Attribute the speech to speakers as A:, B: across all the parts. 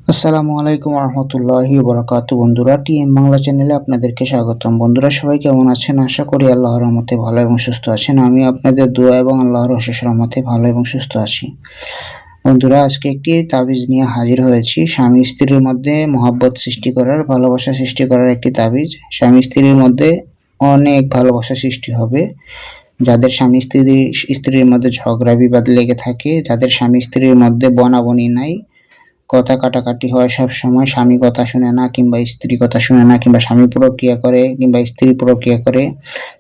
A: আসসালামু আলাইকুম রহমতুল্লাহি ওয়া বন্ধুরা, টিএম বাংলা চ্যানেলে আপনাদেরকে স্বাগতম। বন্ধুরা, সবাই কেমন আছেন? আশা করি আল্লাহর রহমতে ভালো এবং সুস্থ আছেন। আমি আপনাদের দোয়া এবং আল্লাহর অশেষ রহমতে ভালো এবং সুস্থ আছি। বন্ধুরা, আজকে একটি তাবিজ নিয়ে হাজির হয়েছি। স্বামী স্ত্রীর মধ্যে মহব্বত সৃষ্টি করার, ভালোবাসা সৃষ্টি করার একটি তাবিজ। স্বামী স্ত্রীর মধ্যে অনেক ভালোবাসা সৃষ্টি হবে। যাদের স্বামী স্ত্রীর মধ্যে ঝগড়া বিবাদ লেগে থাকে, যাদের স্বামী স্ত্রীর মধ্যে বনাবনি নাই, কথা কাটাকাটি হয় সব সময়, স্বামী কথা শুনে না কিংবা স্ত্রী কথা শুনে না, কিংবা স্বামী প্রক্রিয়া করে কিংবা স্ত্রী প্রক্রিয়া করে,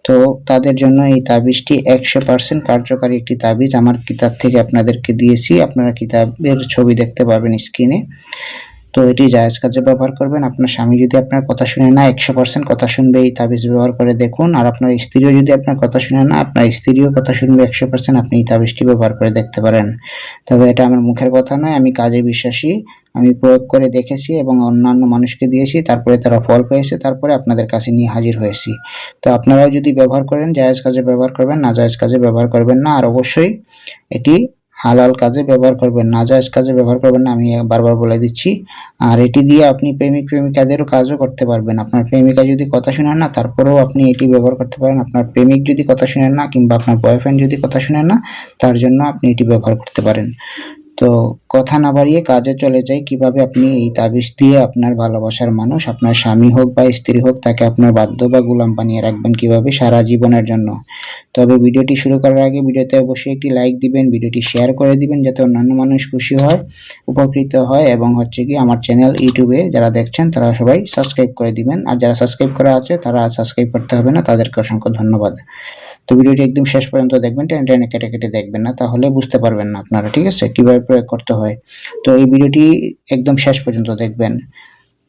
A: তো তাদের জন্য এই তাবিজটি 100% কার্যকারী একটি তাবিজ। আমার কিতাব থেকে আপনাদেরকে দিয়েছি, আপনারা কিতাবের ছবি দেখতে পাবেন স্ক্রিনে। তো এটি জায়েজ কাজে ব্যবহার করবেন। আপনার স্বামী যদি আপনার কথা শুনে না, 100% কথা শুনবে, এই তাবিজ ব্যবহার করে দেখুন। আর আপনার স্ত্রীও যদি আপনার কথা শুনে না, আপনার স্ত্রীও কথা শুনবে 100%, আপনি এই তাবিজটি ব্যবহার করে দেখতে পারেন। তবে এটা আমার মুখের কথা নয়, আমি কাজে বিশ্বাসী। আমি প্রয়োগ করে দেখেছি এবং অন্যান্য মানুষকে দিয়েছি, তারপরে তারা ফল পেয়েছে, তারপরে আপনাদের কাছে নিয়ে হাজির হয়েছি। তো আপনারাও যদি ব্যবহার করেন, জায়েজ কাজে ব্যবহার করবেন, নাজায়েজ কাজে ব্যবহার করবেন না। আর অবশ্যই এটি হালাল কাজে ব্যবহার করবেন, নাজায়েজ কাজে ব্যবহার করবেন না, আমি বারবার বলে দিচ্ছি। আর এটি দিয়ে আপনি প্রেমিক প্রেমিকাদেরও কাজও করতে পারবেন। আপনার প্রেমিকা যদি কথা শুনেন না, তারপরেও আপনি এটি ব্যবহার করতে পারেন। আপনার প্রেমিক যদি কথা শুনেন না কিংবা আপনার বয়ফ্রেন্ড যদি কথা শুনেন না, তার জন্য আপনি এটি ব্যবহার করতে পারেন। তো কথা না বাড়িয়ে কাজে চলে যাই, কিভাবে আপনি এই তাবিজ দিয়ে আপনার ভালোবাসার মানুষ, আপনার স্বামী হোক বা স্ত্রী হোক, তাকে আপনার বাধ্য বা গোলাম বানিয়ে রাখবেন কিভাবে সারা জীবনের জন্য। তবে ভিডিওটি শুরু করার আগে ভিডিওতে অবশ্যই একটি লাইক দিবেন, ভিডিওটি শেয়ার করে দিবেন, যাতে অন্যান্য মানুষ খুশি হয়, উপকৃত হয়। এবং হচ্ছে কি, আমার চ্যানেল ইউটিউবে যারা দেখছেন তারা সবাই সাবস্ক্রাইব করে দিবেন। আর যারা সাবস্ক্রাইব করা আছে তারা সাবস্ক্রাইব করতে হবে না, তাদেরকে অসংখ্য ধন্যবাদ। তো ভিডিওটি একদম শেষ পর্যন্ত দেখবেন, টেনে টেনে কেটে কেটে দেখবেন না, তাহলে বুঝতে পারবেন না আপনারা, ঠিক আছে, কিভাবে প্রয়োগ করতে হয়। তো এই ভিডিওটি একদম শেষ পর্যন্ত দেখবেন।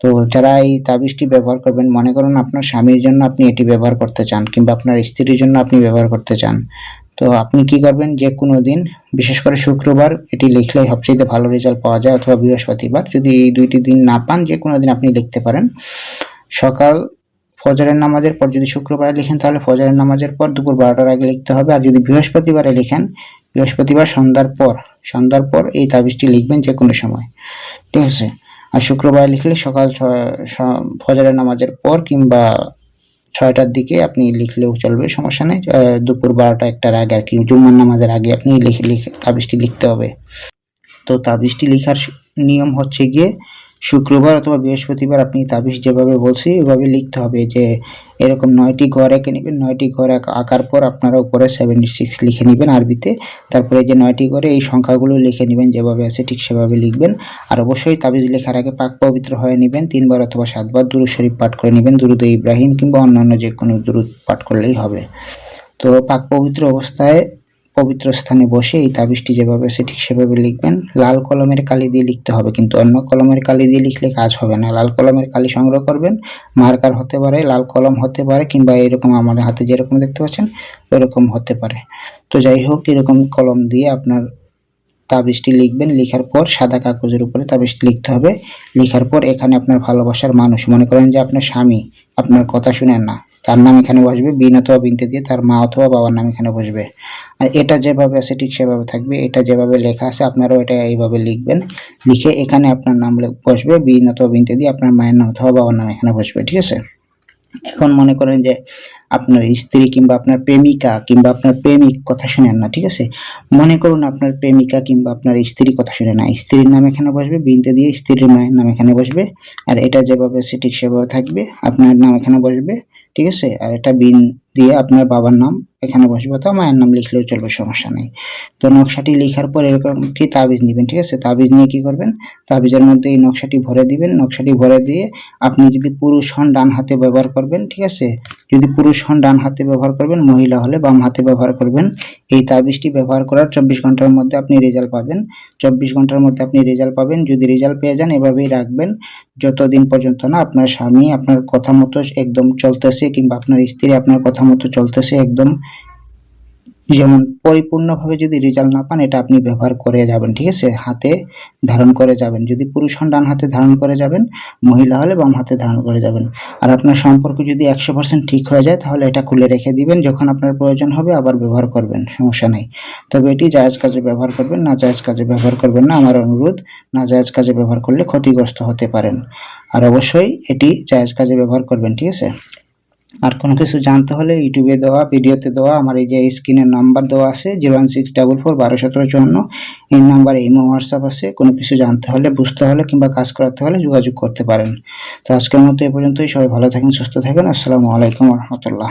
A: তো যারা এই তাবিজটি ব্যবহার করবেন, মনে করুন আপনার স্বামীর জন্য আপনি এটি ব্যবহার করতে চান কিংবা আপনার স্ত্রীর জন্য আপনি ব্যবহার করতে চান, তো আপনি কি করবেন, যে কোনো দিন, বিশেষ করে শুক্রবার এটি লিখলেই সবচেয়ে ভালো রেজাল্ট পাওয়া যায়, অথবা বৃহস্পতিবার। যদি এই দুইটি দিন না পান, যে কোনো দিন আপনি লিখতে পারেন। সকাল ফজরের নামাজের পর যদি শুক্রবারে লিখেন, তাহলে ফজরের নামাজের পর দুপুর 12টার আগে লিখতে হবে। আর যদি বৃহস্পতিবারে লিখেন, বৃহস্পতিবার সন্ধ্যার পর এই তাবিজটি লিখবেন যে কোনো সময়, ঠিক আছে। আর শুক্রবারে লিখলে সকাল ফজরের নামাজের পর কিংবা 6টার দিকে আপনি লিখলেও চলবে, সমস্যা নেই। দুপুর 12টা-1টার আগে আর কি, জুম্মার নামাজের আগে আপনি লিখে তাবিজটি লিখতে হবে। তো তাবিজটি লেখার নিয়ম হচ্ছে গিয়ে, শুক্রবার অথবা বৃহস্পতিবার আপনি তাবিজ যেভাবে বলছি ওইভাবে লিখতে হবে। যে এরকম 9টি ঘর এঁকে নেবেন, 9টি ঘর আঁকার পর আপনারা উপরে 76 লিখে নেবেন আরবিতে। তারপরে যে 9টি ঘরে এই সংখ্যাগুলো লিখে নেবেন, যেভাবে আছে ঠিক সেভাবে লিখবেন। আর অবশ্যই তাবিজ লেখার আগে পাক পবিত্র হয়ে নেবেন, 3বার অথবা 7বার দুরূদ শরীফ পাঠ করে নেবেন, দুরূদে ইব্রাহিম কিংবা অন্যান্য যে কোনো দুরূদ পাঠ করলেই হবে। তো পাক পবিত্র অবস্থায় পবিত্র স্থানে বসে এই তাবিজটি যেভাবে আছে ঠিক সেভাবে লিখবেন। লাল কলমের কালি দিয়ে লিখতে হবে, কিন্তু অন্য কলমের কালি দিয়ে লিখলে কাজ হবে না। লাল কলমের কালি সংগ্রহ করবেন, মার্কার হতে পারে, লাল কলম হতে পারে, কিংবা এরকম আমার হাতে যেরকম দেখতে পাচ্ছেন ওইরকম হতে পারে। তো যাই হোক, এরকম কলম দিয়ে আপনার তাবিজটি লিখবেন। লিখার পর সাদা কাগজের উপরে তাবিজটি লিখতে হবে। লিখার পর এখানে আপনার ভালোবাসার মানুষ, মনে করেন যে আপনার স্বামী আপনার কথা শুনেন না, তার নাম এখানে বসবে, বিন অথবা বিনতে দিয়ে তার মা অথবা বাবার নাম এখানে বসবে। আর এটা যেভাবে আছে ঠিক সেভাবে থাকবে, এটা যেভাবে লেখা আছে আপনারাও এটা এইভাবে লিখবেন। লিখে এখানে আপনার নাম বসবে, বিন অথবা বিনতে দিয়ে আপনার মায়ের নাম অথবা বাবার নাম এখানে বসবে, ঠিক আছে। এখন মনে করেন যে আপনার স্ত্রী কিংবা আপনার প্রেমিকা কিংবা আপনার প্রেমিক কথা শুনেন না, ঠিক আছে। মনে করুন আপনার প্রেমিকা কিংবা আপনার স্ত্রী কথা শুনে না, স্ত্রীর নাম এখানে বসবে, বিনতে দিয়ে স্ত্রীর মায়ের নাম এখানে বসবে। আর এটা যেভাবে আছে ঠিক সেভাবে থাকবে, আপনার নাম এখানে বসবে, ঠিক আছে। আর এটা বিন দিয়ে আপনার বাবার নাম এখানে বসবে, অথবা মায়ের নাম লিখলেও চলবে, সমস্যা নেই। তো নকশাটি লেখার পর এরকম একটি তাবিজ নেবেন, ঠিক আছে। তাবিজ নিয়ে কি করবেন, তাবিজের মধ্যে এই নকশাটি ভরে দিবেন। নকশাটি ভরে দিয়ে আপনি যদি পুরুষ হন ডান হাতে ব্যবহার করবেন, ঠিক আছে। যদি পুরুষ হন ডান হাতে ব্যবহার করবেন, মহিলা হলে বাম হাতে ব্যবহার করবেন। এই তাবিজটি ব্যবহার করার 24 ঘন্টার মধ্যে আপনি রেজাল্ট পাবেন। 24 ঘন্টার মধ্যে আপনি রেজাল্ট পাবেন। যদি রেজাল্ট পেয়ে যান, এভাবেই রাখবেন যতদিন পর্যন্ত না আপনার স্বামী আপনার কথা মতো একদম চলতেছে, কিংবা আপনার স্ত্রী আপনার কথা মতো চলতেছে, একদম যেমন পরিপূর্ণভাবে যদি রেজাল্ট না পান, এটা আপনি ব্যবহার করে যাবেন, ঠিক আছে? হাতে ধারণ করে যাবেন। যদি পুরুষ হন ডান হাতে ধারণ করে যাবেন, মহিলা হলে বাম হাতে ধারণ করে যাবেন। আর আপনার সম্পর্ক যদি 100% ঠিক হয়ে যায় তাহলে এটা খুলে রেখে দিবেন, যখন আপনার প্রয়োজন হবে আবার ব্যবহার করবেন, সমস্যা নেই। তবে এটি জায়েজ কাজে ব্যবহার করবেন, নাজায়েজ কাজে ব্যবহার করবেন না, আমার অনুরোধ। নাজায়েজ কাজে ব্যবহার করলে ক্ষতিগ্রস্ত হতে পারেন। আর অবশ্যই এটি জায়েজ কাজে ব্যবহার করবেন, ঠিক আছে? আর কোনো কিছু জানতে হলে ইউটিউবে দেওয়া ভিডিওতে দেওয়া আমার এই যে স্ক্রিনের নাম্বার দেওয়া আছে 01644121754, এই নাম্বারে ইমো হোয়াটসঅ্যাপ আছে। কোনো কিছু জানতে হলে, বুঝতে হলে কিংবা কাজ করাতে হলে যোগাযোগ করতে পারেন। তো আজকের মতো এ পর্যন্তই। সবাই ভালো থাকেন, সুস্থ থাকেন। আসসালামু আলাইকুম রহমতুল্লাহ।